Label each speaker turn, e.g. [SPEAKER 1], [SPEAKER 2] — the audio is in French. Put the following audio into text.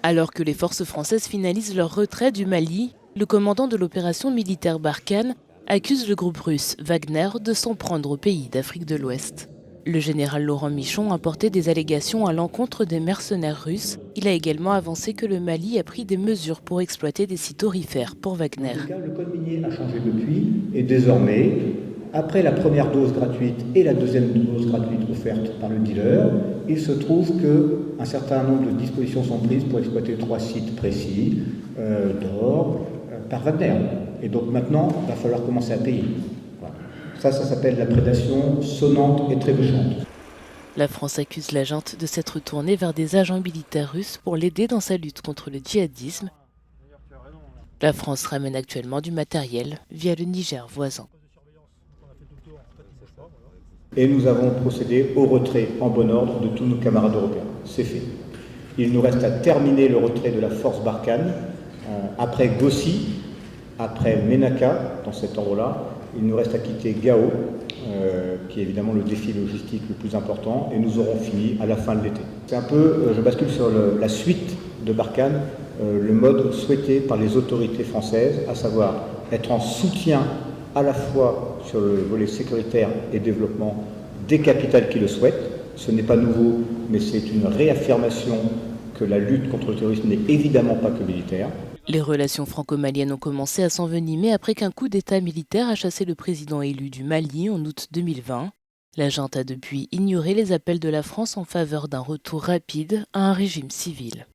[SPEAKER 1] Alors que les forces françaises finalisent leur retrait du Mali, le commandant de l'opération militaire Barkhane accuse le groupe russe Wagner de s'en prendre au pays d'Afrique de l'Ouest. Le général Laurent Michon a porté des allégations à l'encontre des mercenaires russes. Il a également avancé que le Mali a pris des mesures pour exploiter des sites aurifères pour Wagner.
[SPEAKER 2] Le code minier a changé depuis et désormais, après la première dose gratuite et la deuxième dose gratuite offerte par le dealer, il se trouve qu'un certain nombre de dispositions sont prises pour exploiter 3 sites précis d'or par Wagner. Et donc maintenant, il va falloir commencer à payer. Voilà. Ça s'appelle la prédation sonnante et trébuchante.
[SPEAKER 1] La France accuse la junte de s'être tournée vers des agents militaires russes pour l'aider dans sa lutte contre le djihadisme. La France ramène actuellement du matériel via le Niger voisin.
[SPEAKER 2] Et nous avons procédé au retrait en bon ordre de tous nos camarades européens. C'est fait. Il nous reste à terminer le retrait de la force Barkhane. Après Gossi, après Ménaka, dans cet ordre-là, il nous reste à quitter Gao, qui est évidemment le défi logistique le plus important, et nous aurons fini à la fin de l'été. C'est un peu, je bascule sur la suite de Barkhane, le mode souhaité par les autorités françaises, à savoir être en soutien à la fois sur le volet sécuritaire et développement des capitales qui le souhaitent. Ce n'est pas nouveau, mais c'est une réaffirmation que la lutte contre le terrorisme n'est évidemment pas que militaire.
[SPEAKER 1] Les relations franco-maliennes ont commencé à s'envenimer après qu'un coup d'État militaire a chassé le président élu du Mali en août 2020. La junte a depuis ignoré les appels de la France en faveur d'un retour rapide à un régime civil.